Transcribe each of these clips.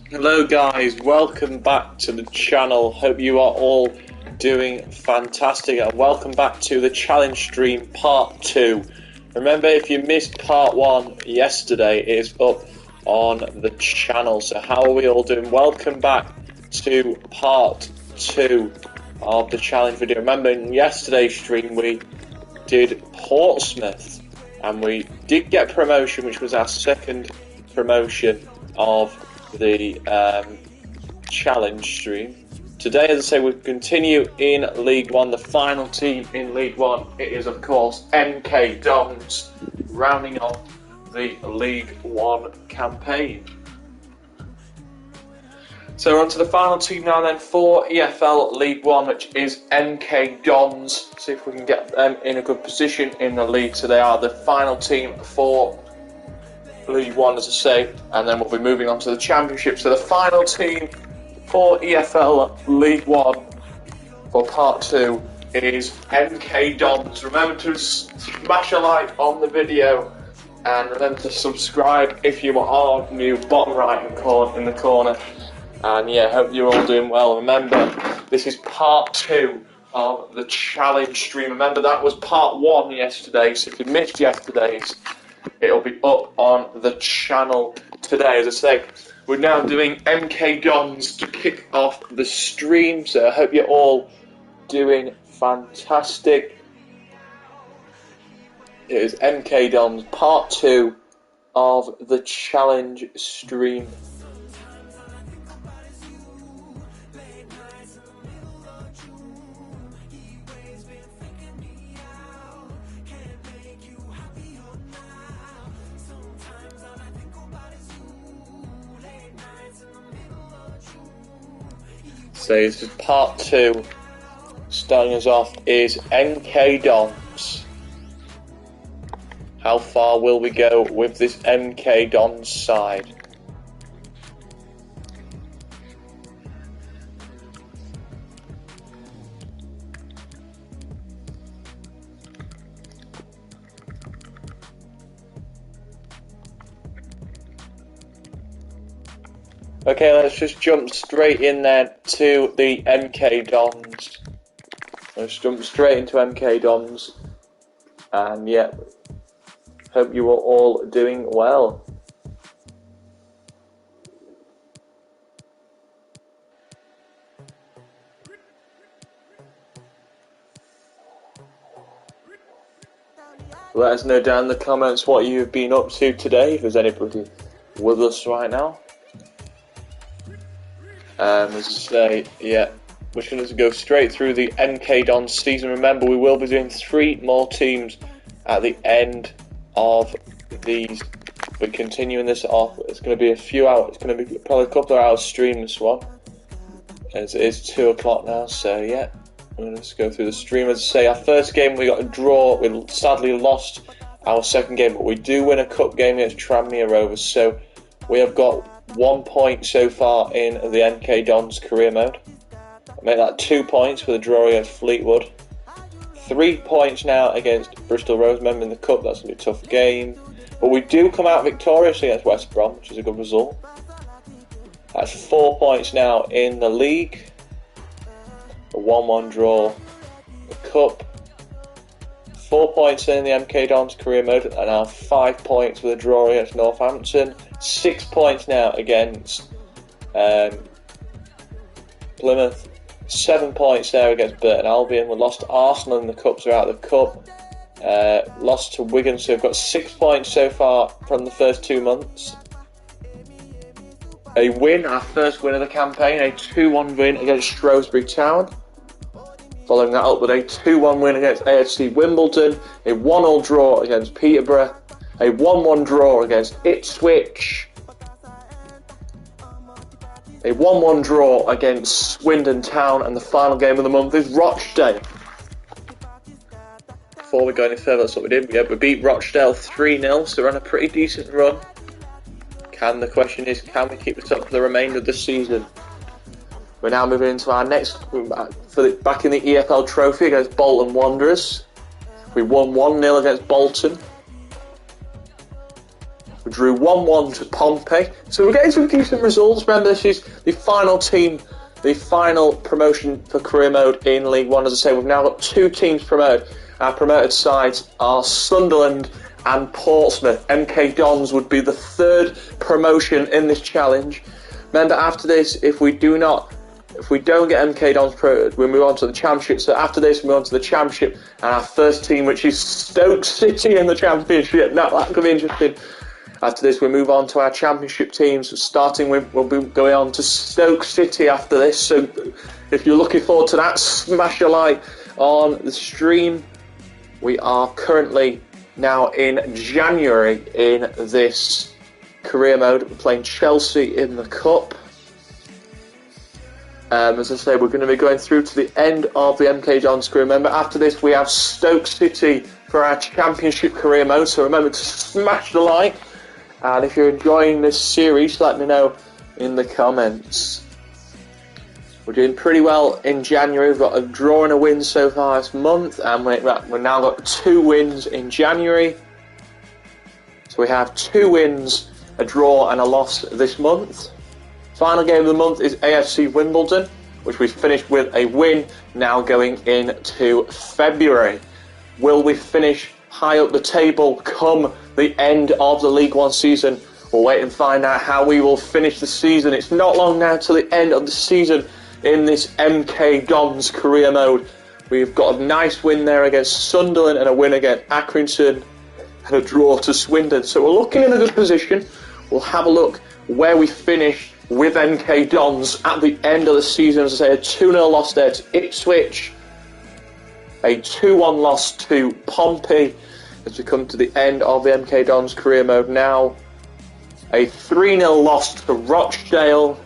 Hello guys, welcome back to the channel. Hope you are all doing fantastic and welcome back to the challenge stream part 2. Remember, if you missed part 1 yesterday, it is up on the channel. So how are we all doing? Welcome back to part 2 of the challenge video. Remember, in yesterday's stream we did Portsmouth and we did get promotion, which was our second promotion of the challenge stream. Today, as I say, we continue in League One. The final team in League One, it is of course MK Dons, rounding off the League One campaign. So we're on to the final team now then for EFL League One, which is MK Dons. See if we can get them in a good position in the league. So they are the final team for League One, as I say, and then we'll be moving on to the Championship. So the final team for EFL League One for part 2 is MK Dons. Remember to smash a like on the video and remember to subscribe if you are new, bottom right in the corner. And yeah, hope you're all doing well. Remember, this is part 2 of the challenge stream. Remember, that was part 1 yesterday, so if you missed yesterday's, it'll be up on the channel today. As I say, we're now doing MK Dons to kick off the stream, so I hope you're all doing fantastic. It is MK Dons part 2 of the challenge stream. So this is part 2. Starting us off is MK Dons. How far will we go with this MK Dons side? Okay, let's just jump straight in there to the MK Dons. Let's jump straight into MK Dons. And yeah, hope you are all doing well. Let us know down in the comments what you have been up to today, if there's anybody with us right now. As I say, yeah, we're going to go straight through the MK Dons season. Remember, we will be doing 3 more teams at the end of these. We're continuing this off. It's going to be a few hours. It's going to be probably a couple of hours stream, this one. As it is 2 o'clock now, so yeah, we're going to just go through the stream. As I say, our first game we got a draw. We sadly lost our second game, but we do win a cup game against Tranmere Rovers, so we have got 1 point so far in the MK Dons career mode. Make that 2 points with a draw against Fleetwood. 3 points now against Bristol Rovers. Remember, in the cup, that's going to be a tough game. But we do come out victorious against West Brom, which is a good result. That's 4 points now in the league. A 1-1 draw. The cup. 4 points in the MK Dons career mode, and now 5 points with a draw against Northampton. 6 points now against Plymouth. 7 points there against Burton Albion. We lost to Arsenal in the cup, so out of the cup. Lost to Wigan, so we've got 6 points so far from the first 2 months. A win, our first win of the campaign, a 2-1 win against Shrewsbury Town. Following that up with a 2-1 win against AFC Wimbledon, a 1-1 draw against Peterborough, a 1-1 draw against Ipswich, a 1-1 draw against Swindon Town, and the final game of the month is Rochdale. Before we go any further, that's what we did. We beat Rochdale 3-0, so we're on a pretty decent run. The question is, can we keep this up for the remainder of the season? We're now moving into our next, back in the EFL Trophy against Bolton Wanderers. We won 1-0 against Bolton. We drew 1-1 to Pompey. So we're getting some decent results. Remember, this is the final team, the final promotion for career mode in League One. As I say, we've now got 2 teams promoted. Our promoted sides are Sunderland and Portsmouth. MK Dons would be the 3rd promotion in this challenge. Remember, after this, if we don't get MK Dons promoted, we move on to the Championship. So after this, we move on to the Championship, and our first team, which is Stoke City in the Championship. Now that could be interesting. After this, we move on to our Championship teams. Starting with, we'll be going on to Stoke City after this. So if you're looking forward to that, smash a like on the stream. We are currently now in January in this career mode. We're playing Chelsea in the Cup. As I say, we're going to be going through to the end of the MK Dons career. Remember, after this, we have Stoke City for our Championship career mode. So remember to smash the like. And if you're enjoying this series, let me know in the comments. We're doing pretty well in January. We've got a draw and a win so far this month, and we've now got 2 wins in January. So we have 2 wins, a draw and a loss this month. Final game of the month is AFC Wimbledon, which we finished with a win, now going into February. Will we finish high up the table come the end of the League One season? We'll wait and find out how we will finish the season. It's not long now till the end of the season in this MK Dons career mode. We've got a nice win there against Sunderland and a win against Accrington and a draw to Swindon. So we're looking in a good position. We'll have a look where we finish with MK Dons at the end of the season. As I say, a 2-0 loss there to Ipswich, a 2-1 loss to Pompey as we come to the end of the MK Dons career mode now, a 3-0 loss to Rochdale,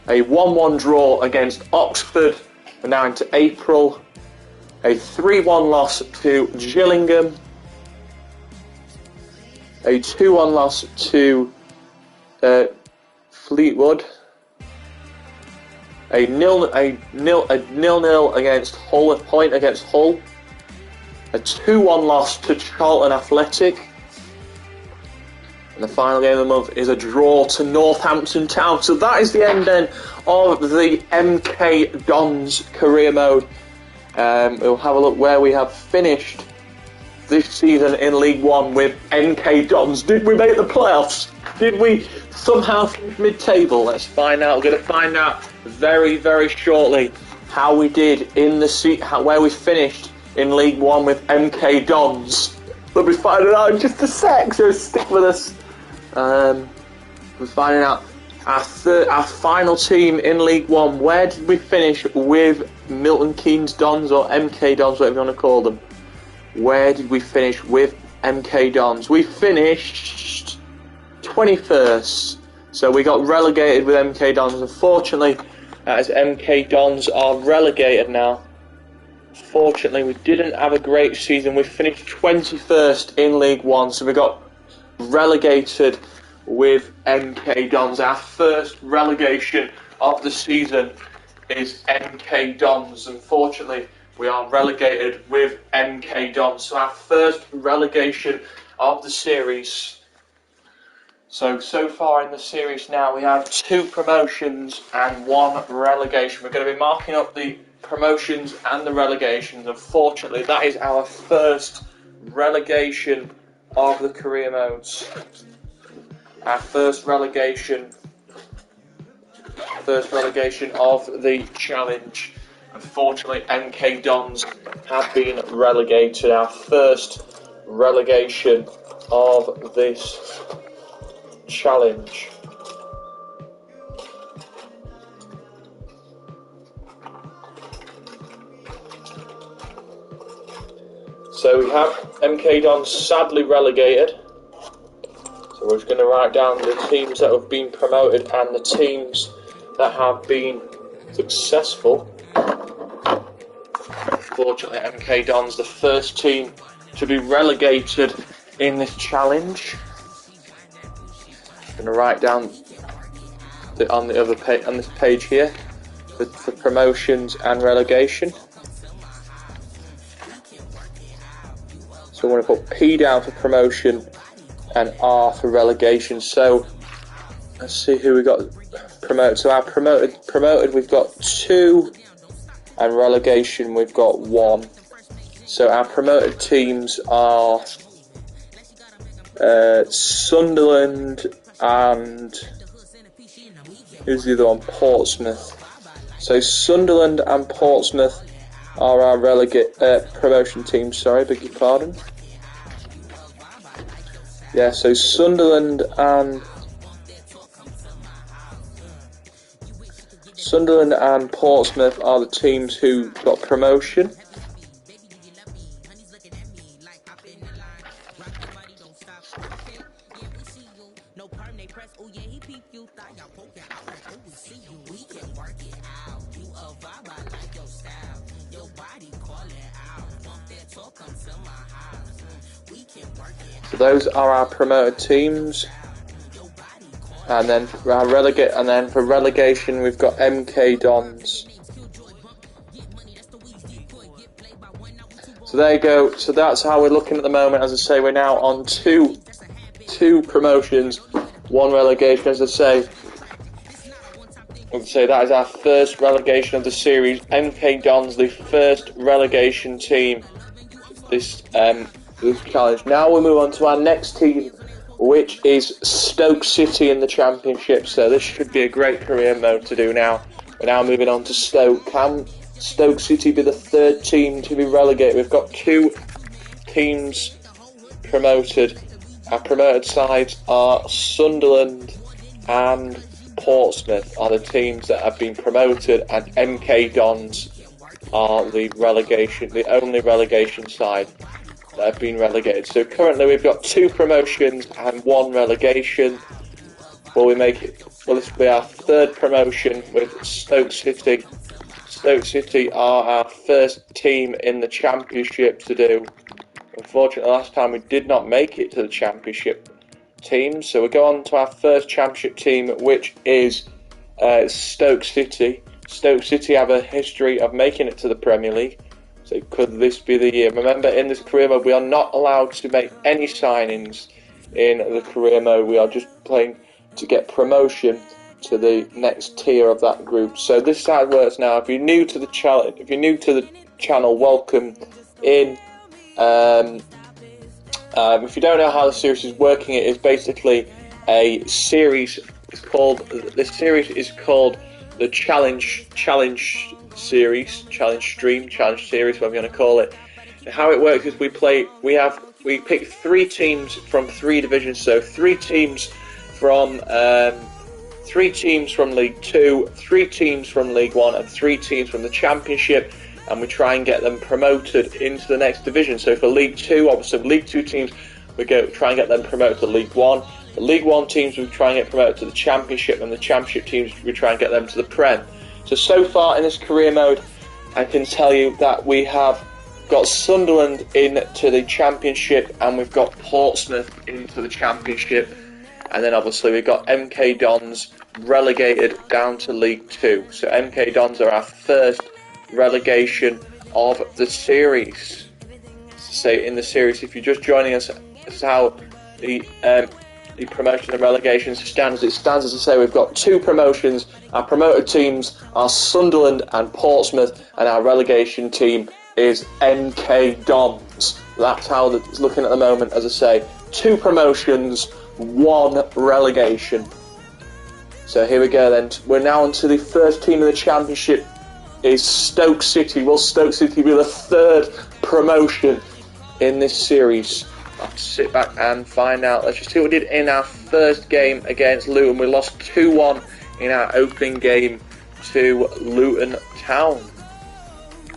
a 1-1 draw against Oxford. We're now into April. A 3-1 loss to Gillingham. A 2-1 loss to Fleetwood. A 0-0 against Hull. A point against Hull. A 2-1 loss to Charlton Athletic. And the final game of the month is a draw to Northampton Town. So that is the end then of the MK Dons career mode. We'll have a look where we have finished this season in League One with MK Dons. Did we make the playoffs? Did we somehow finish mid-table? Let's find out. We're going to find out very, very shortly how we did in the where we finished in League One with MK Dons. We'll be finding out in just a sec, so stick with us. We're finding out our final team in League One. Where did we finish with Milton Keynes Dons, or MK Dons, whatever you want to call them? Where did we finish with MK Dons? We finished 21st, so we got relegated with MK Dons. Unfortunately, as MK Dons are relegated now, fortunately we didn't have a great season. We finished 21st in League One, so we got relegated with MK Dons. Our first relegation of the season is MK Dons. Unfortunately, we are relegated with MK Dons. So our first relegation of the series. So far in the series now, we have 2 promotions and 1 relegation. We're going to be marking up the promotions and the relegations. Unfortunately, that is our first relegation of the career modes. Our first relegation of the challenge. Unfortunately, MK Dons have been relegated. Our first relegation of this challenge. So we have MK Dons sadly relegated. So we're just going to write down the teams that have been promoted and the teams that have been successful. Unfortunately, MK Dons, the first team to be relegated in this challenge. I'm going to write down on the other page, on this page here, for promotions and relegation. So I'm going to put P down for promotion and R for relegation. So let's see who we got promoted. So our promoted we've got 2, and relegation we've got 1. So our promoted teams are Sunderland and who's the other one? Portsmouth. So Sunderland and Portsmouth are our promotion teams. Sorry, beg your pardon. Yeah, so Sunderland and Portsmouth are the teams who got promotion. So those are our promoted teams. And then for relegation we've got MK Dons. So there you go. So that's how we're looking at the moment. As I say, we're now on two promotions, 1 relegation. As I say, that is our first relegation of the series. MK Dons, the first relegation team this challenge. Now we'll move on to our next team, which is Stoke City in the Championship. So this should be a great career mode to do now. We're now moving on to Stoke. Can Stoke City be the 3rd team to be relegated? We've got 2 teams promoted. Our promoted sides are Sunderland and Portsmouth are the teams that have been promoted, and MK Dons are the only relegation side that have been relegated. So currently we've got 2 promotions and 1 relegation. Will this will be our 3rd promotion with Stoke City. Stoke City are our first team in the Championship to do. Unfortunately, last time we did not make it to the Championship team. So we go on to our first Championship team, which is Stoke City. Stoke City have a history of making it to the Premier League. So could this be the year? Remember, in this career mode, we are not allowed to make any signings in the career mode. We are just playing to get promotion to the next tier of that group. So this is how it works now. If you're new to the channel, welcome in. If you don't know how the series is working, it is basically a series. This series is called the Challenge Series, Challenge Series, whatever you want to call it. And how it works is we pick 3 teams from 3 divisions. So 3 teams from League 2, 3 teams from League 1, and 3 teams from the Championship, and we try and get them promoted into the next division. So for League 2, obviously League 2 teams, we try and get them promoted to League 1. The League 1 teams, we try and get promoted to the Championship, and the Championship teams, we try and get them to the Prem. So far in this career mode, I can tell you that we have got Sunderland into the Championship, and we've got Portsmouth into the Championship, and then obviously we've got MK Dons relegated down to League 2. So MK Dons are our first relegation of the series. So in the series, if you're just joining us, this is how the promotion and relegation stands. As I say, we've got 2 promotions. Our promoted teams are Sunderland and Portsmouth, and our relegation team is MK Dons. That's how it's looking at the moment. As I say, 2 promotions, 1 relegation. So here we go then. We're now on to the first team in the Championship, is Stoke City. Will Stoke City be the 3rd promotion in this series? I'll have to sit back and find out. Let's just see what we did in our first game against Luton. We lost 2-1 in our opening game to Luton Town.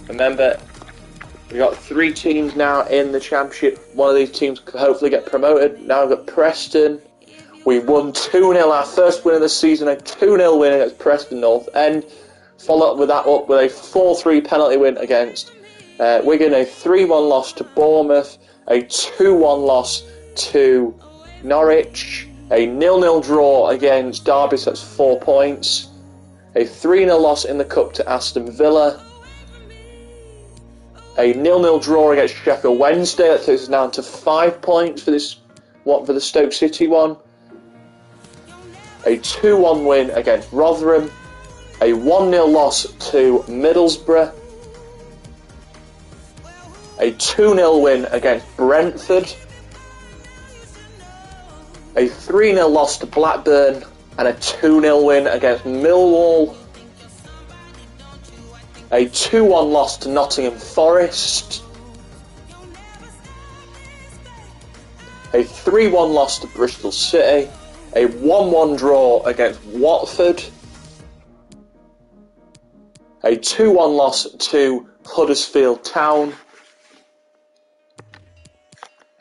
Remember, we've got 3 teams now in the Championship. One of these teams could hopefully get promoted. Now we've got Preston. We won 2-0, our first win of the season, a 2-0 win against Preston North End. Followed with that up with a 4-3 penalty win against Wigan, a 3-1 loss to Bournemouth, a 2-1 loss to Norwich, a 0-0 draw against Derby, so that's 4 points, a 3-0 loss in the Cup to Aston Villa, a 0-0 draw against Sheffield Wednesday, that takes us down to 5 points for this What for the Stoke City one? A 2-1 win against Rotherham. A 1-0 loss to Middlesbrough. A 2-0 win against Brentford. A 3-0 loss to Blackburn. And a 2-0 win against Millwall. A 2-1 loss to Nottingham Forest. A 3-1 loss to Bristol City. A 1-1 draw against Watford. A 2-1 loss to Huddersfield Town.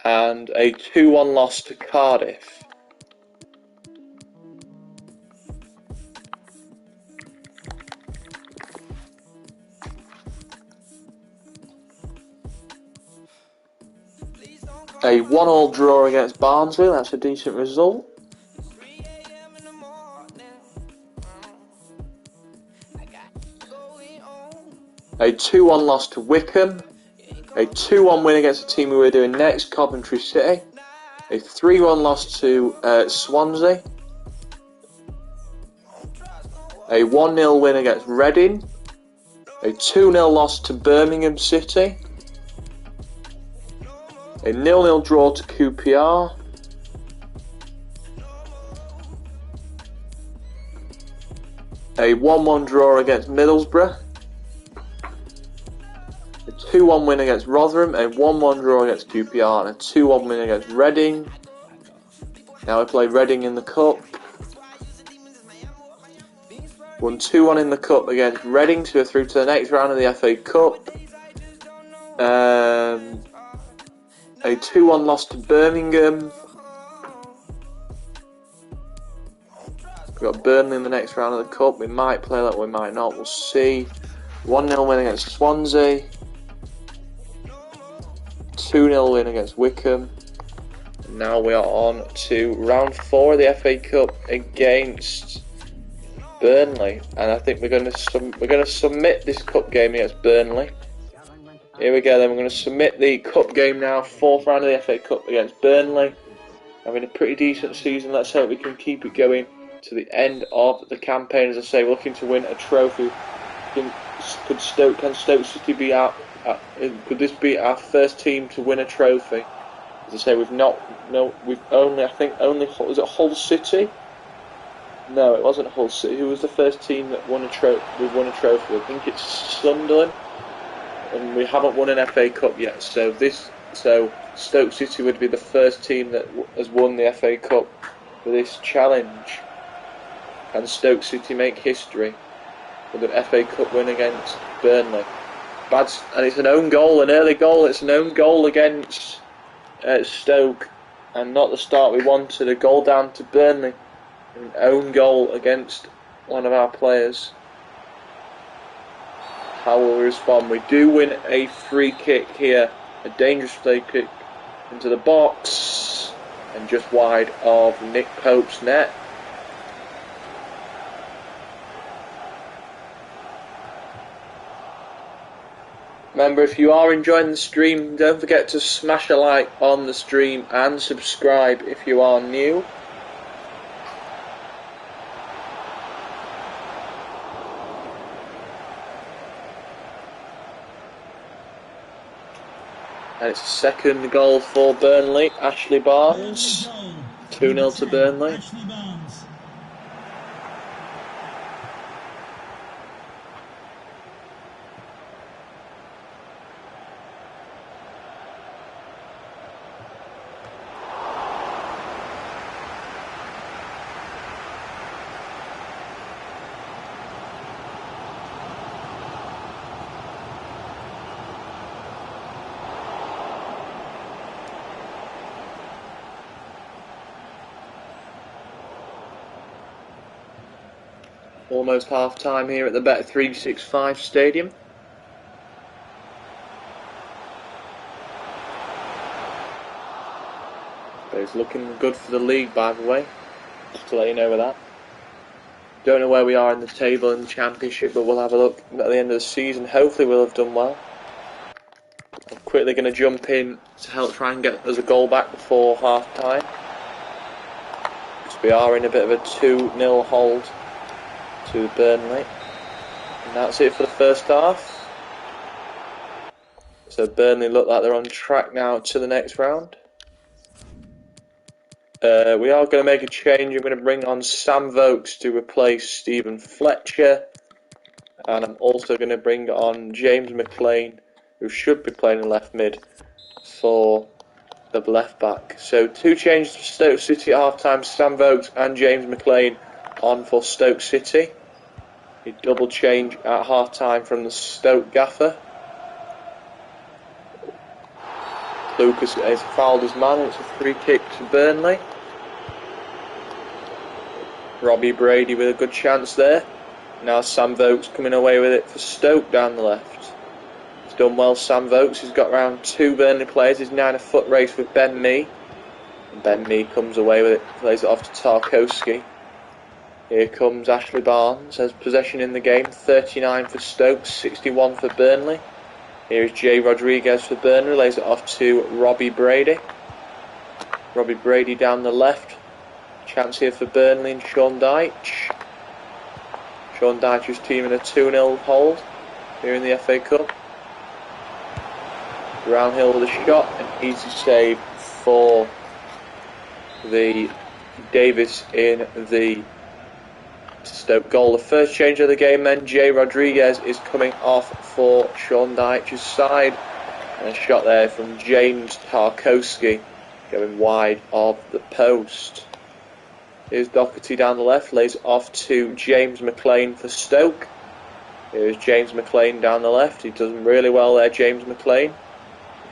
And a 2-1 loss to Cardiff. A 1-1 draw against Barnsley, that's a decent result. A 2-1 loss to Wickham. A 2-1 win against the team we were doing next, Coventry City. A 3-1 loss to Swansea. A 1-0 win against Reading. A 2-0 loss to Birmingham City. A 0-0 draw to QPR. A 1-1 draw against Middlesbrough. A 2-1 win against Rotherham. A 1-1 draw against QPR. And a 2-1 win against Reading. Now we play Reading in the Cup. Won 2-1 in the Cup against Reading to go through to the next round of the FA Cup. A 2-1 loss to Birmingham. We've got Burnley in the next round of the Cup. We might play that, we might not, we'll see. 1-0 win against Swansea. 2-0 win against Wickham. And now we are on to round 4 of the FA Cup against Burnley. And I think we're going to submit this cup game against Burnley. Here we go then, we're going to submit the cup game now, 4th round of the FA Cup against Burnley. Having a pretty decent season, let's hope we can keep it going to the end of the campaign. As I say, we're looking to win a trophy. Can Stoke City be could this be our first team to win a trophy? As I say, we've only, was it Hull City? No, it wasn't Hull City. Who was the first team that won a trophy? I think it's Sunderland. And we haven't won an FA Cup yet, so Stoke City would be the first team that has won the FA Cup for this challenge. Can Stoke City make history with an FA Cup win against Burnley? And it's an own goal, an early goal. It's an own goal against Stoke, and not the start we wanted. A goal down to Burnley, an own goal against one of our players. How will we respond? We do win a free kick here, a dangerous free kick into the box, and just wide of Nick Pope's net. Remember, if you are enjoying the stream, don't forget to smash a like on the stream and subscribe if you are new. And it's a second goal for Burnley, Ashley Barnes. 2-0 to Burnley. Almost half time here at the Bet365 Stadium. But it's looking good for the league, by the way, just to let you know with that. Don't know where we are in the table in the Championship, but we'll have a look at the end of the season. Hopefully we'll have done well. Of quickly going to jump in to help try and get us a goal back before half time. Because we are in a bit of a 2-0 hold to Burnley. And that's it for the first half. So Burnley look like they're on track now to the next round. We are going to make a change. I'm going to bring on Sam Vokes to replace Stephen Fletcher. And I'm also going to bring on James McLean, who should be playing in left mid, for the left back. So 2 changes for Stoke City at half time. Sam Vokes and James McLean on for Stoke City. A double change at half time from the Stoke gaffer. Lucas has fouled his man. It's a free kick to Burnley. Robbie Brady with a good chance there. Now Sam Vokes coming away with it for Stoke down the left. He's done well, Sam Vokes. He's got around 2 Burnley players. He's now in a foot race with Ben Mee. And Ben Mee comes away with it, plays it off to Tarkowski. Here comes Ashley Barnes, has possession in the game. 39 for Stoke, 61 for Burnley. Here is Jay Rodriguez for Burnley, lays it off to Robbie Brady. Robbie Brady down the left. Chance here for Burnley and Sean Dyche. Sean Dyche's team in a 2-0 hold here in the FA Cup. Brownhill with a shot, an easy save for the Davis in the Stoke goal. The first change of the game then, Jay Rodriguez is coming off for Sean Dyche's side. And a shot there from James Tarkowski going wide of the post. Here's Doherty down the left, lays off to James McLean for Stoke. Here's James McLean down the left. He does really well there, James McLean.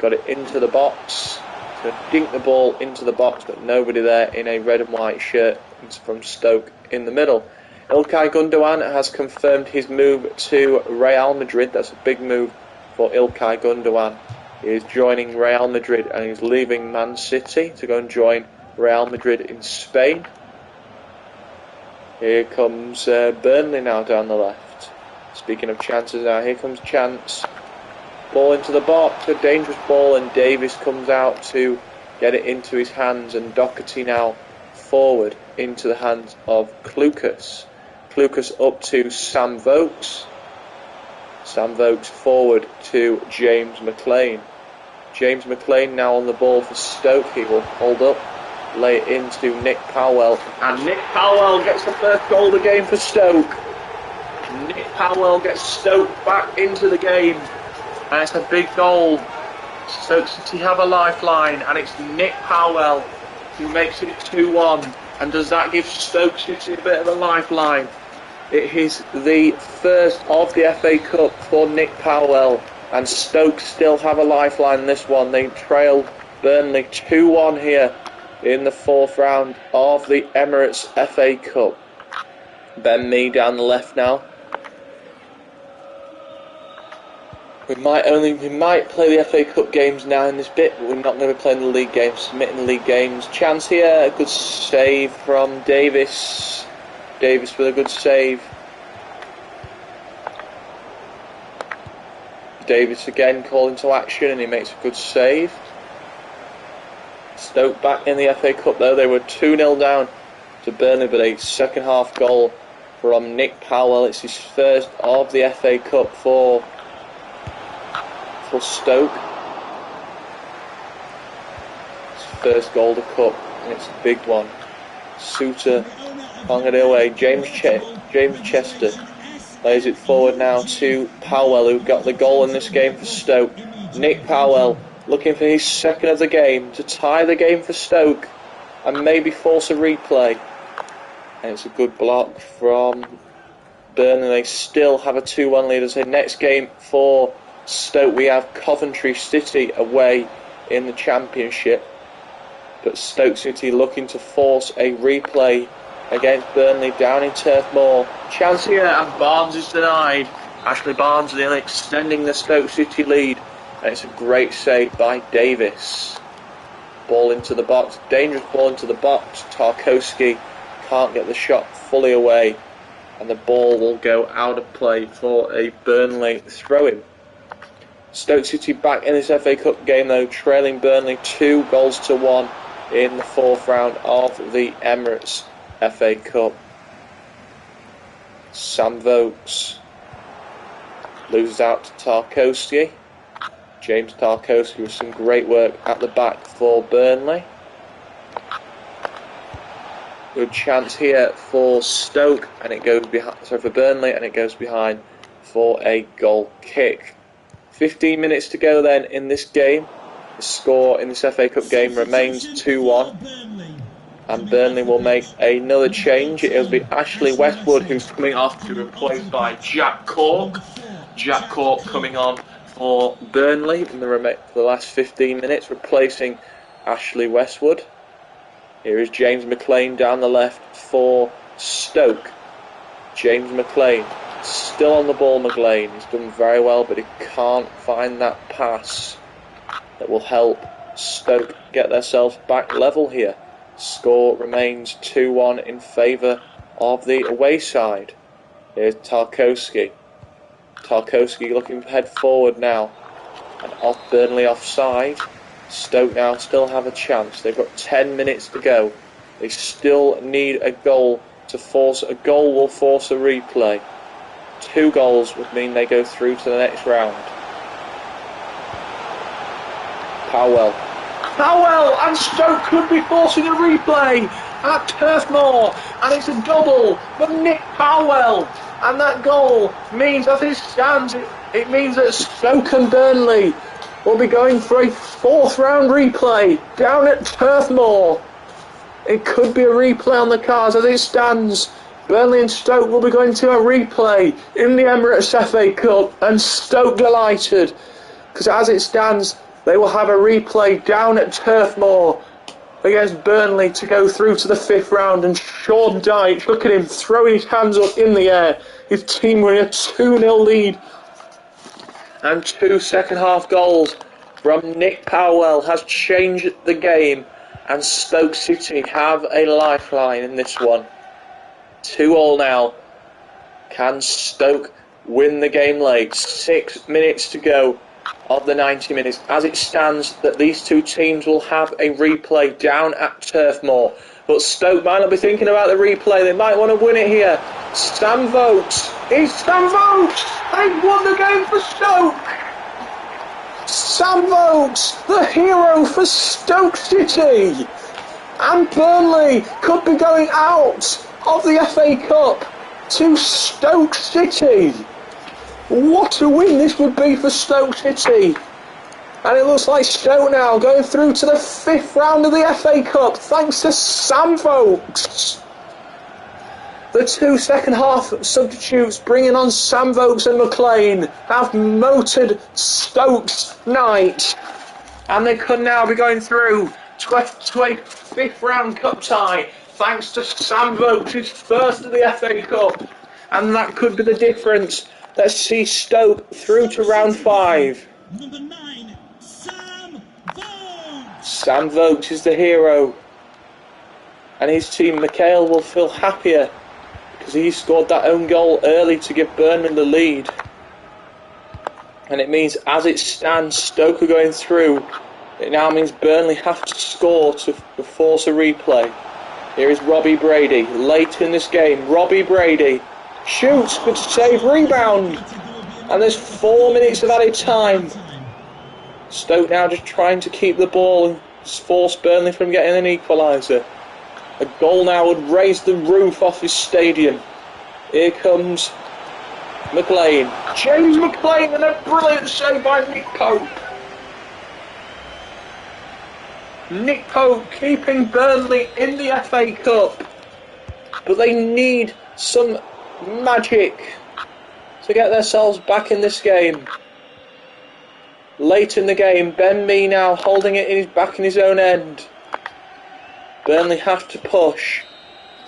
Got it into the box. He's going to dink the ball into the box, but nobody there in a red and white shirt. It's from Stoke in the middle. Ilkay Gundogan has confirmed his move to Real Madrid. That's a big move for Ilkay Gundogan. He is joining Real Madrid and he's leaving Man City to go and join Real Madrid in Spain. Here comes Burnley now down the left. Speaking of chances now, here comes Chance. Ball into the box, a dangerous ball, and Davis comes out to get it into his hands, and Doherty now forward into the hands of Clucas. Clucas up to Sam Vokes. Sam Vokes forward to James McLean. James McLean now on the ball for Stoke. He will hold up, lay it into Nick Powell, and Nick Powell gets the first goal of the game for Stoke. Nick Powell gets Stoke back into the game, and it's a big goal. Stoke City have a lifeline, and it's Nick Powell who makes it 2-1. And does that give Stoke City a bit of a lifeline? It is the first of the FA Cup for Nick Powell, and Stoke still have a lifeline in this one. They trailed Burnley 2-1 here in the 4th round of the Emirates FA Cup. Ben Mee down the left now. We might play the FA Cup games now in this bit, but we're not going to be playing the league games, submitting the league games. Chance here, a good save from Davis. Davis with a good save. Davis again called into action and he makes a good save. Stoke back in the FA Cup though. They were 2-0 down to Burnley, but a second half goal from Nick Powell. It's his first of the FA Cup for Stoke. His first goal of the cup, and it's a big one. Suter hung it away. James Chester lays it forward now to Powell, who got the goal in this game for Stoke. Nick Powell looking for his second of the game to tie the game for Stoke and maybe force a replay. And it's a good block from Burnley. They still have a 2-1 lead. So next game for Stoke, we have Coventry City away in the Championship, but Stoke City looking to force a replay against Burnley down in Turf Moor. Chance here, and Barnes is denied. Ashley Barnes nearly extending the Stoke City lead, and it's a great save by Davis. Ball into the box, dangerous ball into the box. Tarkowski can't get the shot fully away, and the ball will go out of play for a Burnley throw-in. Stoke City back in this FA Cup game though, trailing Burnley 2-1 in the 4th round of the Emirates FA Cup. Sam Vokes loses out to Tarkowski. James Tarkowski with some great work at the back for Burnley. Good chance here for Stoke, and it goes behind. Sorry, for Burnley, and it goes behind for a goal kick. 15 minutes to go then in this game. The score in this FA Cup game remains 2-1, and Burnley will make another change. It'll be Ashley Westwood who's coming off to be replaced by Jack Cork. Jack Cork coming on for Burnley in for the last 15 minutes, replacing Ashley Westwood. Here is James McLean down the left for Stoke. James McLean, still on the ball. McLean, he's done very well, but he can't find that pass that will help Stoke get themselves back level here. Score remains 2-1 in favour of the away side. Here's Tarkowski. Tarkowski looking to head forward now, and off Burnley offside. Stoke now still have a chance. They've got 10 minutes to go. They still need a goal to force. A goal will force a replay. 2 goals would mean they go through to the next round. Powell, and Stoke could be forcing a replay at Turf Moor, and it's a double for Nick Powell. And that goal means, as it stands, it means that Stoke and Burnley will be going for a 4th round replay down at Turf Moor. It could be a replay on the cards as it stands. Burnley and Stoke will be going to a replay in the Emirates FA Cup, and Stoke delighted, because as it stands, they will have a replay down at Turf Moor against Burnley to go through to the 5th round. And Sean Dyche, look at him throwing his hands up in the air. His team were in a 2-0 lead. And 2 second-half goals from Nick Powell has changed the game, and Stoke City have a lifeline in this one. 2-2 now. Can Stoke win the game late? 6 minutes to go of the 90 minutes. As it stands, that these two teams will have a replay down at Turf Moor. But Stoke might not be thinking about the replay. They might want to win it here. Sam Vokes. It's Sam Vokes. They've won the game for Stoke. Sam Vokes, the hero for Stoke City. And Burnley could be going out of the FA Cup to Stoke City. What a win this would be for Stoke City. And it looks like Stoke now going through to the 5th round of the FA Cup thanks to Sam Vokes. The 2 second-half substitutes bringing on Sam Vokes and McLean have motored Stoke's night. And they could now be going through to a 5th round cup tie thanks to Sam Vokes, his first of the FA Cup. And that could be the difference. Let's see Stoke through to round 5. Number 9, Sam Vokes. Sam Vokes is the hero. And his team, Mikhail, will feel happier because he scored that own goal early to give Burnley the lead. And it means, as it stands, Stoke are going through. It now means Burnley have to score to force a replay. Here is Robbie Brady, late in this game. Robbie Brady shoots, good save, rebound. And there's 4 minutes of added time. Stoke now just trying to keep the ball and force Burnley from getting an equaliser. A goal now would raise the roof off his stadium. Here comes McLean. James McLean, and a brilliant save by Nick Pope. Nick Pope keeping Burnley in the FA Cup. But they need some magic to get themselves back in this game. Late in the game, Ben Mee now holding it back in his own end. Burnley have to push.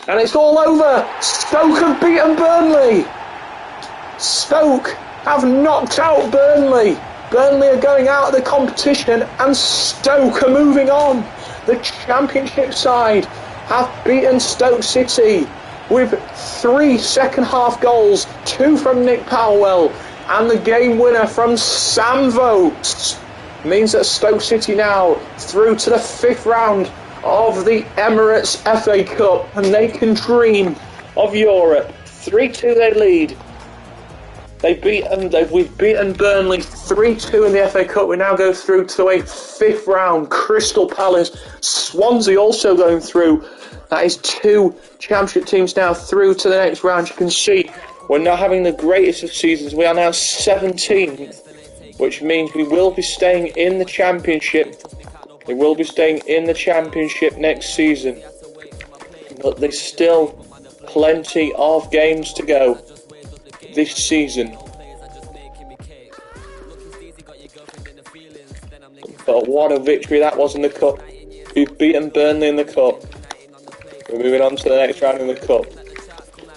And it's all over. Stoke have beaten Burnley. Stoke have knocked out Burnley. Burnley are going out of the competition and Stoke are moving on. The Championship side have beaten Stoke City with 3 second-half goals, 2 from Nick Powell And the game winner from Sam votes means that Stoke City now through to the 5th round of the Emirates FA Cup, and they can dream of Europe. 3-2 they lead. We've beaten Burnley 3-2 in the FA Cup. We now go through to a 5th round. Crystal Palace, Swansea also going through. That is 2 championship teams now through to the next round. You can see we're not having the greatest of seasons. We are now 17th, which means we will be staying in the championship. We will be staying in the championship next season. But there's still plenty of games to go this season. But what a victory that was in the Cup. We've beaten Burnley in the Cup. We're moving on to the next round in the Cup.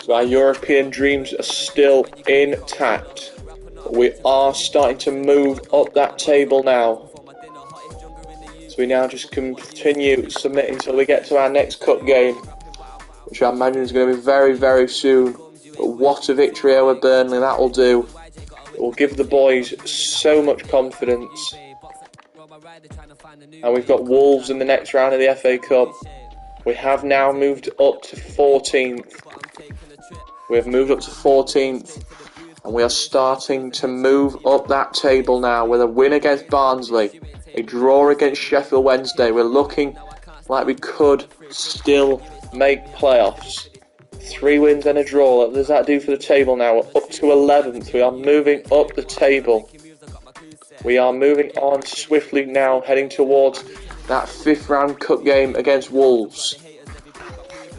So our European dreams are still intact. We are starting to move up that table now. So we now just continue submitting until we get to our next Cup game, which I imagine is going to be very, very soon. But what a victory over Burnley that will do. It will give the boys so much confidence. And we've got Wolves in the next round of the FA Cup. We have now moved up to 14th. We have moved up to 14th. And we are starting to move up that table now with a win against Barnsley, a draw against Sheffield Wednesday. We're looking like we could still make playoffs. 3 wins and a draw. What does that do for the table now? We're up to 11th. We are moving up the table. We are moving on swiftly now, heading towards that 5th round Cup game against Wolves.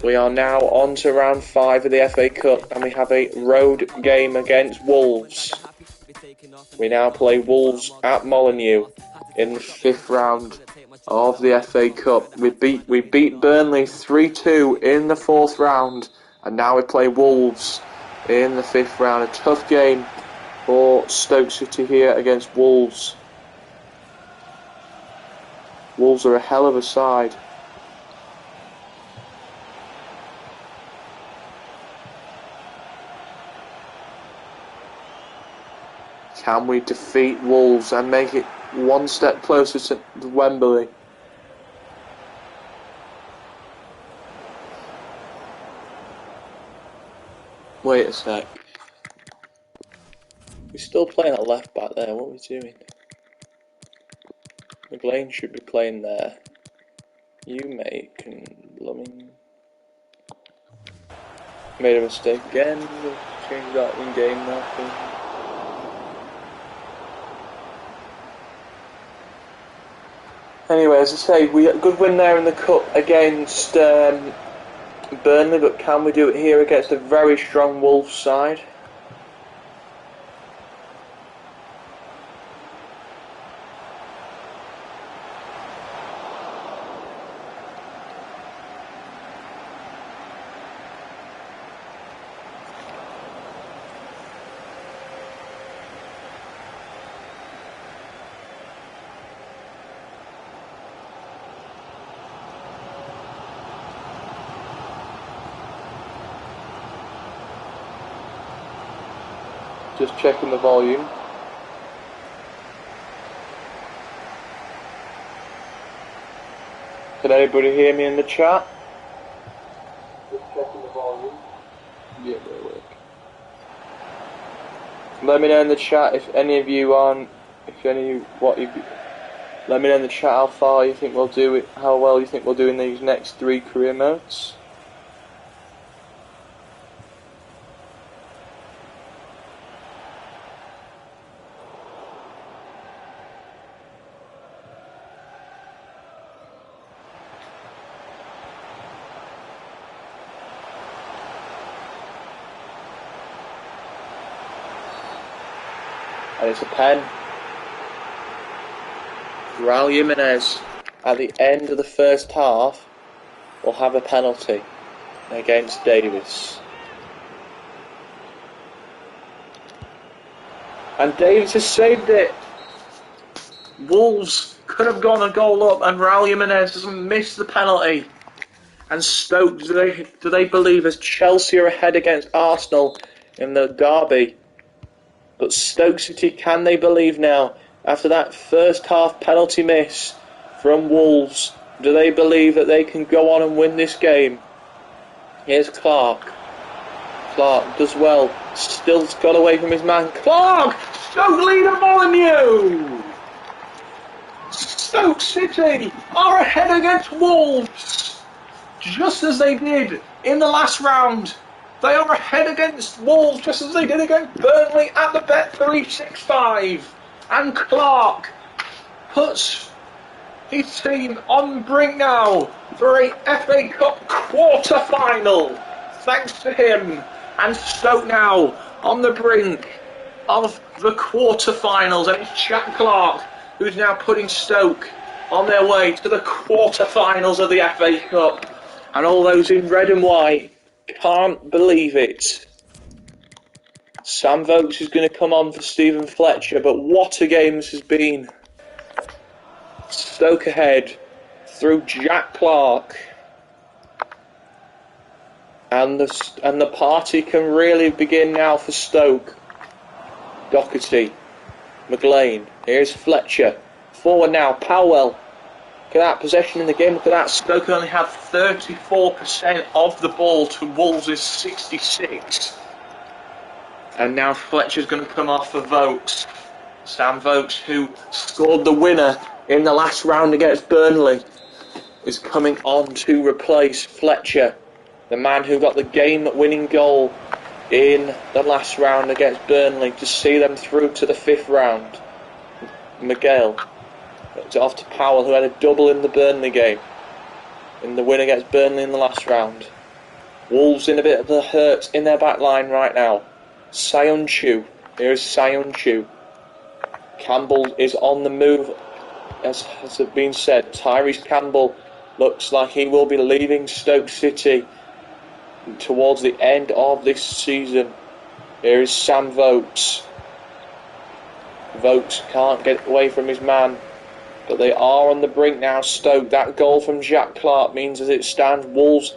We are now on to round 5 of the FA Cup, and we have a road game against Wolves. We now play Wolves at Molineux in the 5th round of the FA Cup. We beat Burnley 3-2 in the 4th round, and now we play Wolves in the 5th round. A tough game for Stoke City here against Wolves. Wolves are a hell of a side. Can we defeat Wolves and make it one step closer to Wembley? Wait a sec. We're still playing at left back there. What are we doing? McLean should be playing there. You, mate, can blooming... Made a mistake again. We'll change that in game now. Anyway, as I say, we had a good win there in the Cup against Burnley, but can we do it here against a very strong Wolves side? Just checking the volume. Can anybody hear me in the chat? Just checking the volume. Yeah, that'll work. Let me know in the chat if any of you let me know in the chat how far you think we'll do it, how well you think we'll do in these next 3 career modes. And it's a pen. Raul Jimenez, at the end of the first half, will have a penalty against Davis. And Davis has saved it. Wolves could have gone a goal up, and Raul Jimenez doesn't miss the penalty. And Stoke, do they believe, as Chelsea are ahead against Arsenal in the derby, But Stoke City, can they believe now? After that first half penalty miss from Wolves, do they believe that they can go on and win this game? Here's Clark. Clark does well. Still got away from his man. Clark! Stoke leader Molyneux! Stoke City are ahead against Wolves, just as they did in the last round. They are ahead against Wolves, just as they did against Burnley at the Bet365. And Clark puts his team on the brink now for a FA Cup quarter-final. Thanks to him. And Stoke now on the brink of the quarter-finals. And it's Jack Clark who's now putting Stoke on their way to the quarter-finals of the FA Cup. And all those in red and white can't believe it. Sam Vokes is going to come on for Stephen Fletcher, but what a game this has been. Stoke ahead through Jack Clark. And the party can really begin now for Stoke. Doherty, McLean, here's Fletcher. Forward now, Powell. Look at that possession in the game. Look at that. Stoke only have 34% of the ball to Wolves' 66. And now Fletcher's going to come off for Vokes. Sam Vokes, who scored the winner in the last round against Burnley, is coming on to replace Fletcher, the man who got the game-winning goal in the last round against Burnley to see them through to the 5th round. Miguel. It's off to Powell, who had a double in the Burnley game, in the win against Burnley in the last round. Wolves in a bit of a hurt in their back line right now. Sion Chu. Here's Sion Chu. Campbell is on the move, as has been said. Tyrese Campbell looks like he will be leaving Stoke City towards the end of this season. Here is Sam Vokes. Vokes can't get away from his man, but they are on the brink now, Stoke. That goal from Jack Clark means, as it stands, Wolves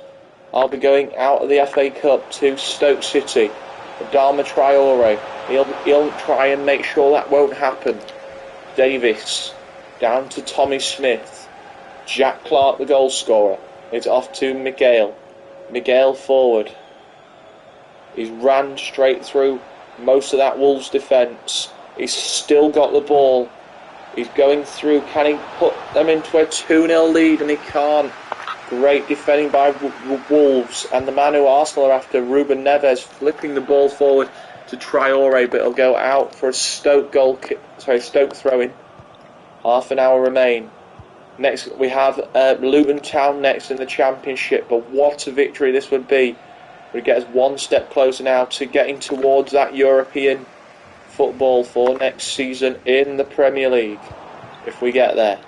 will be going out of the FA Cup to Stoke City. Adama Traore, he'll try and make sure that won't happen. Davis, down to Tommy Smith. Jack Clark, the goal scorer. It's off to Miguel. Miguel forward. He's ran straight through most of that Wolves defence. He's still got the ball. He's going through. Can he put them into a 2-0 lead? And he can't. Great defending by Wolves. And the man who Arsenal are after, Ruben Neves, flipping the ball forward to Traore, but it'll go out for a Stoke Stoke throw-in. Half an hour remain. Next, we have Luton Town next in the Championship. But what a victory this would be. Would get us one step closer now to getting towards that European football for next season in the Premier League, if we get there.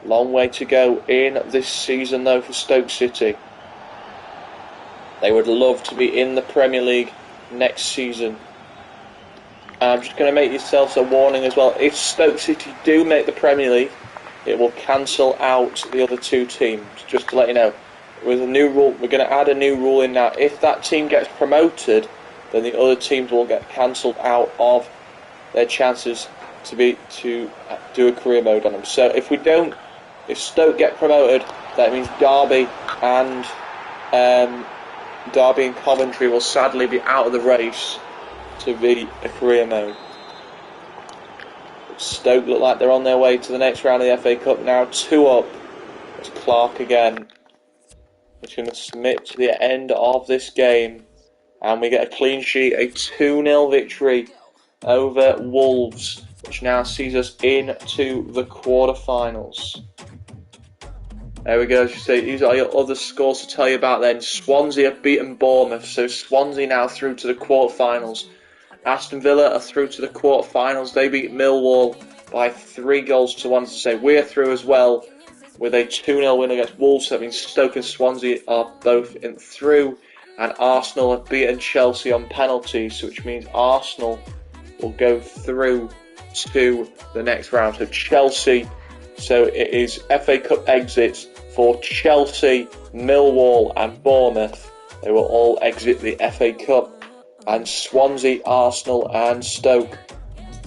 Long way to go in this season though for Stoke City. They would love to be in the Premier League next season. I'm just going to make yourselves a warning as well. If Stoke City do make the Premier League, it will cancel out the other two teams. Just to let you know, with a new rule, we're going to add a new rule in now. If that team gets promoted, then the other teams will get cancelled out of their chances to do a career mode on them. So if Stoke get promoted, that means Derby and Coventry will sadly be out of the race to be a career mode. Stoke look like they're on their way to the next round of the FA Cup now. 2 up. It's Clark again. It's going to submit to the end of this game. And we get a clean sheet, a 2-0 victory over Wolves, which now sees us into the quarter-finals. There we go, as you say, these are your other scores to tell you about then. Swansea have beaten Bournemouth, so Swansea now through to the quarter-finals. Aston Villa are through to the quarter-finals. They beat Millwall by 3-1. So we're through as well with a 2-0 win against Wolves. That means Stoke and Swansea are both through. And Arsenal have beaten Chelsea on penalties, which means Arsenal will go through to the next round. So Chelsea, so it is FA Cup exits for Chelsea, Millwall and Bournemouth. They will all exit the FA Cup And Swansea, Arsenal and Stoke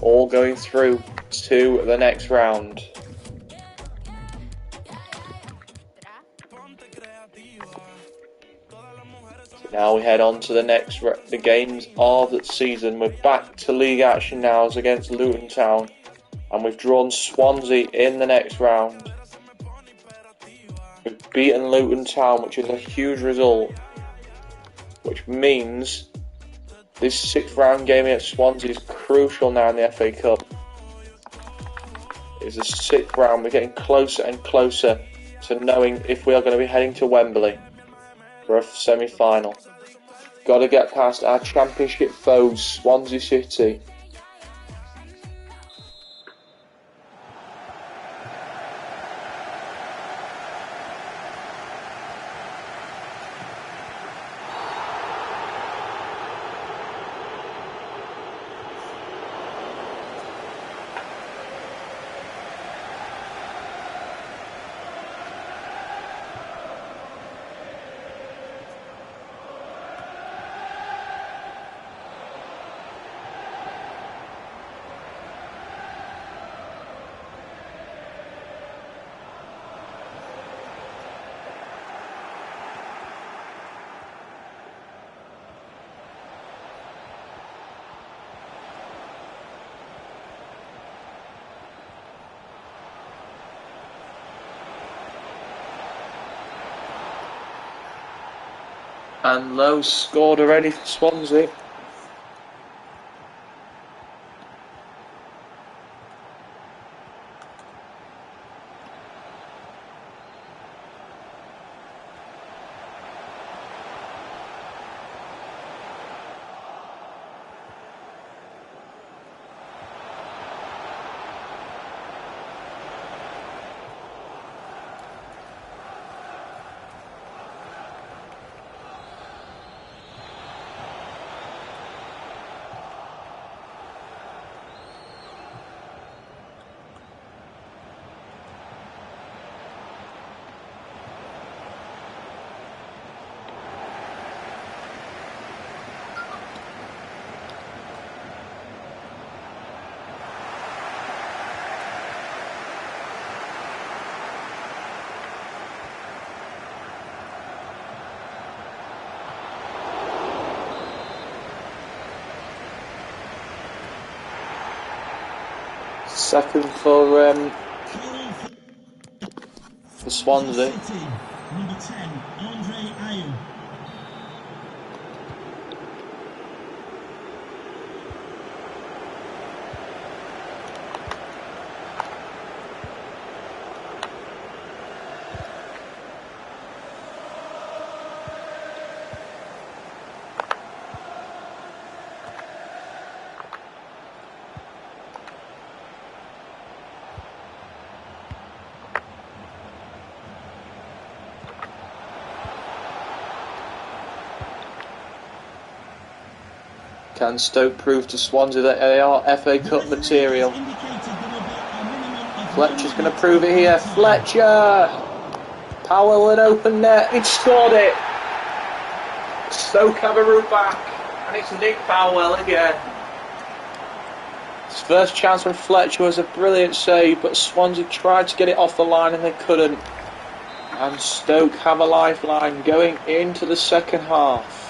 all going through to the next round. Now we head on to the games of the season. We're back to league action now as against Luton Town, and we've drawn Swansea in the next round. We've beaten Luton Town, which is a huge result, which means this sixth round game against Swansea is crucial now in the FA Cup. It's the sixth round. We're getting closer and closer to knowing if we are going to be heading to Wembley for a semi-final. Got to get past our championship foes, Swansea City. And Lowe scored already for Swansea. Second for Swansea. City, number 10, Andre Ayew. Can Stoke prove to Swansea that they are FA Cup material? Fletcher's going to prove it here. Fletcher! Powell in open net. He scored it! Stoke have a route back. And it's Nick Powell again. His first chance from Fletcher was a brilliant save, but Swansea tried to get it off the line and they couldn't. And Stoke have a lifeline going into the second half.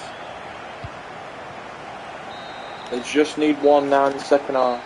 They just need one now in the second half.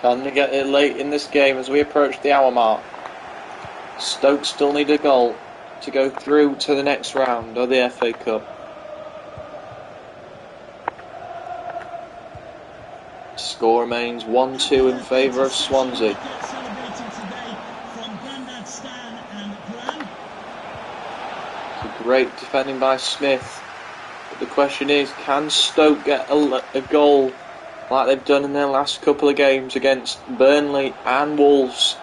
Can they get it late in this game as we approach the hour mark? Stoke still need a goal to go through to the next round of the FA Cup. Score remains 1-2 in favour of Swansea. It's a great defending by Smith. But the question is, can Stoke get a goal like they've done in their last couple of games against Burnley and Wolves,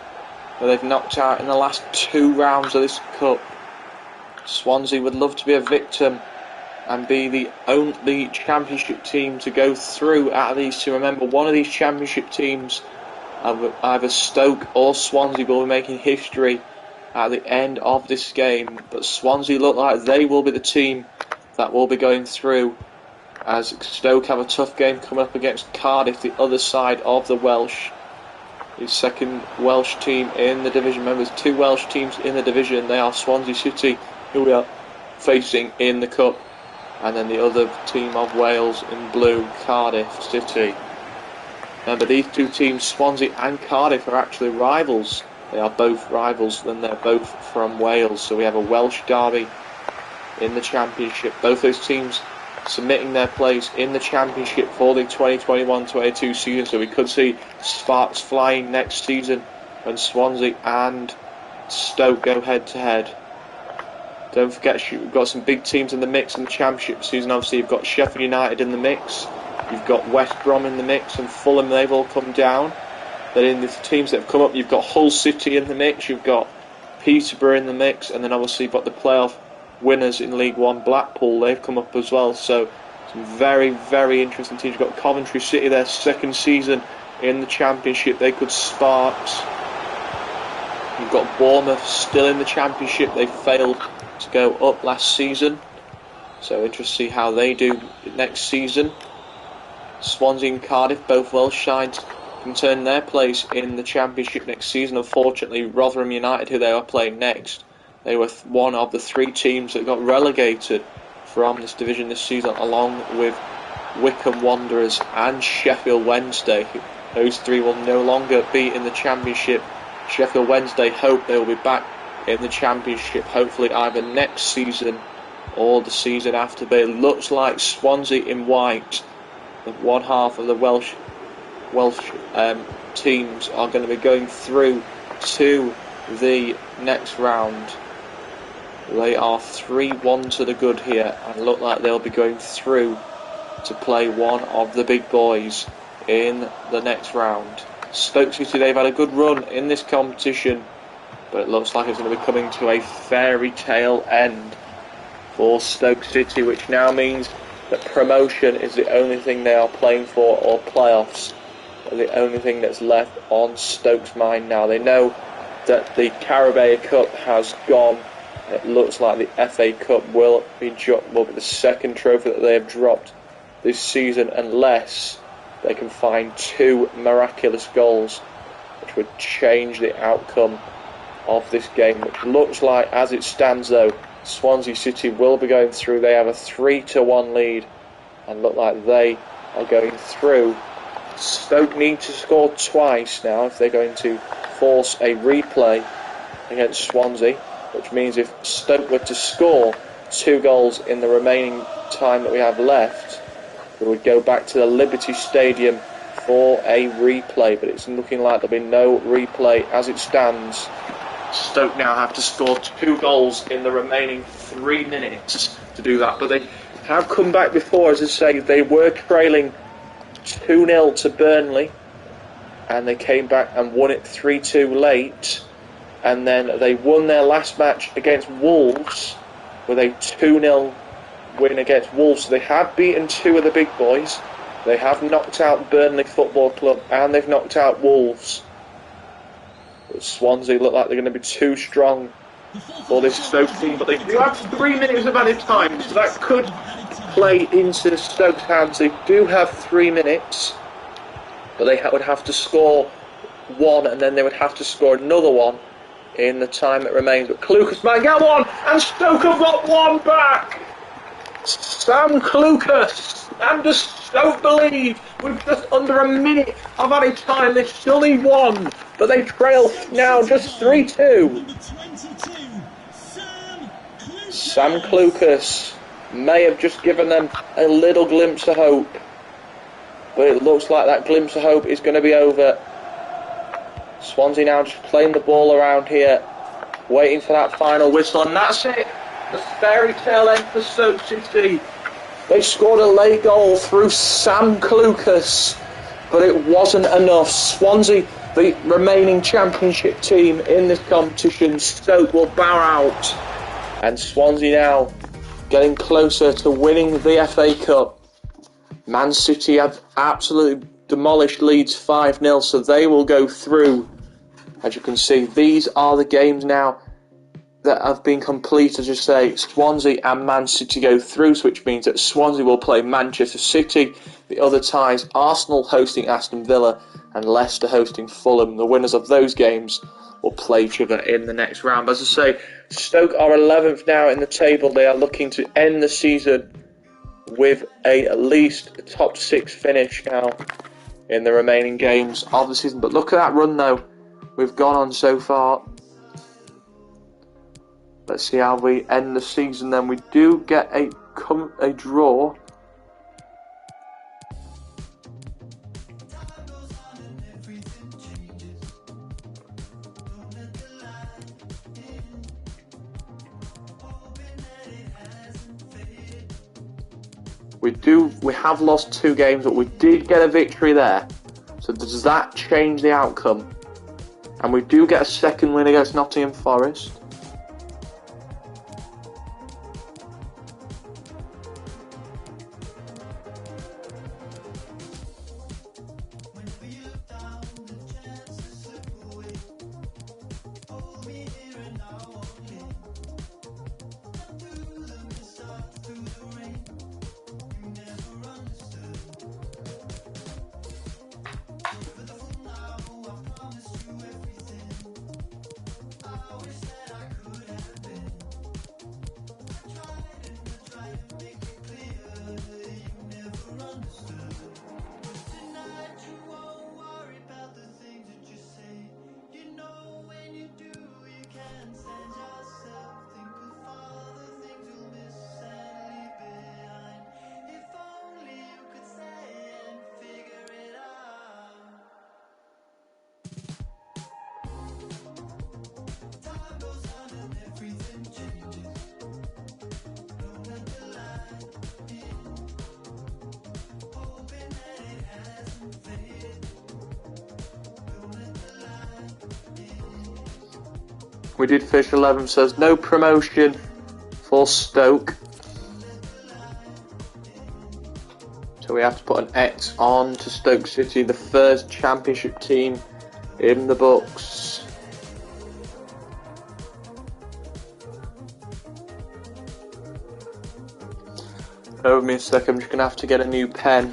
where they've knocked out in the last 2 rounds of this cup? Swansea would love to be a victim and be the only championship team to go through out of these two. Remember, one of these championship teams, either Stoke or Swansea, will be making history at the end of this game. But Swansea look like they will be the team that will be going through, as Stoke have a tough game coming up against Cardiff, the other side of the Welsh. The second Welsh team in the division. Remember, there's 2 Welsh teams in the division. They are Swansea City, who we are facing in the cup, and then the other team of Wales in blue, Cardiff City. Remember, these 2 teams, Swansea and Cardiff, are actually rivals. They are both rivals, and they're both from Wales. So we have a Welsh derby in the Championship. Both those teams submitting their place in the Championship for the 2021-22 season. So we could see sparks flying next season when Swansea and Stoke go head to head. Don't forget, we've got some big teams in the mix in the Championship season. Obviously, you've got Sheffield United in the mix, you've got West Brom in the mix, and Fulham. They've all come down. Then in the teams that have come up, you've got Hull City in the mix, you've got Peterborough in the mix, and then obviously you've got the playoff winners in League One, Blackpool. They've come up as well. So some very, very interesting teams. You've got Coventry City, their second season in the Championship. They could sparks. You've got Bournemouth still in the Championship. They failed to go up last season, so interesting to see how they do next season. Swansea and Cardiff, both Welsh sides, can turn their place in the Championship next season. Unfortunately, Rotherham United, who they are playing next, they were one of the 3 teams that got relegated from this division this season, along with Wycombe Wanderers and Sheffield Wednesday. Those 3 will no longer be in the Championship. Sheffield Wednesday hope they will be back in the Championship, hopefully either next season or the season after. But it looks like Swansea in white, the one half of the Welsh teams, are going to be going through to the next round. They are 3-1 to the good here, and look like they'll be going through to play one of the big boys in the next round. Stoke City, they've had a good run in this competition, but it looks like it's going to be coming to a fairy tale end for Stoke City, which now means that promotion is the only thing they are playing for, or playoffs are the only thing that's left on Stoke's mind now. They know that the Carabao Cup has gone. It looks like the FA Cup will be the second trophy that they have dropped this season, unless they can find 2 miraculous goals, which would change the outcome of this game, which looks like, as it stands though, Swansea City will be going through. They have a 3-1 lead and look like they are going through. Stoke need to score twice now if they're going to force a replay against Swansea, which means if Stoke were to score 2 goals in the remaining time that we have left, we would go back to the Liberty Stadium for a replay, but it's looking like there'll be no replay as it stands. Stoke now have to score 2 goals in the remaining 3 minutes to do that, but they have come back before. As I say, they were trailing 2-0 to Burnley, and they came back and won it 3-2 late, and then they won their last match against Wolves with a 2-0 win against Wolves. So they have beaten 2 of the big boys. They have knocked out Burnley Football Club and they've knocked out Wolves. But Swansea look like they're going to be too strong for this Stoke team, but they do have 3 minutes of added time, so that could play into Stoke's hands. They do have 3 minutes, but they would have to score 1 and then they would have to score another 1 in the time that remains. But Clucas might get 1, and Stoke have got 1 back. Sam Clucas and a Stoke believe with just under a minute of added time they've still need one, but they trail now just 3-2. Number 22, Sam Clucas may have just given them a little glimpse of hope, but it looks like that glimpse of hope is going to be over. Swansea now just playing the ball around here, waiting for that final whistle, and that's it. The fairy tale end for Stoke City. They scored a late goal through Sam Clucas, but it wasn't enough. Swansea, the remaining championship team in this competition, Stoke will bow out, and Swansea now getting closer to winning the FA Cup. Man City have absolutely demolished Leeds 5-0, so they will go through. As you can see, these are the games now that have been completed. As you say, Swansea and Man City go through, which means that Swansea will play Manchester City. The other ties, Arsenal hosting Aston Villa and Leicester hosting Fulham. The winners of those games will play each other in the next round. As I say, Stoke are 11th now in the table. They are looking to end the season with at least a top 6 finish now in the remaining games of the season. But look at that run though we've gone on so far. Let's see how we end the season then. We do get a draw. We have lost 2 games, but we did get a victory there. So does that change the outcome? And we do get a second win against Nottingham Forest. We did finish 11th, so there's no promotion for Stoke. So we have to put an X on to Stoke City, the first championship team in the books. Bear with me a second, I'm just going to have to get a new pen.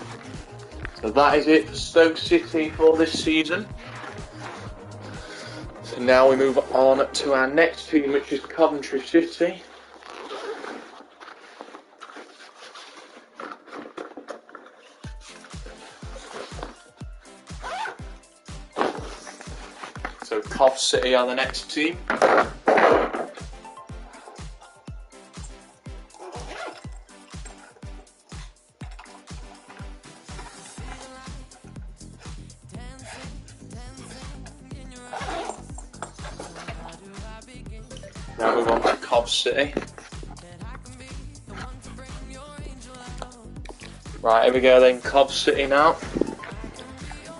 So that is it for Stoke City for this season. So now we move on to our next team, which is Coventry City. So Cov City are the next team. Now move on to Cov City. Right, here we go then, Cov City now.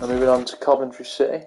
And moving on to Coventry City.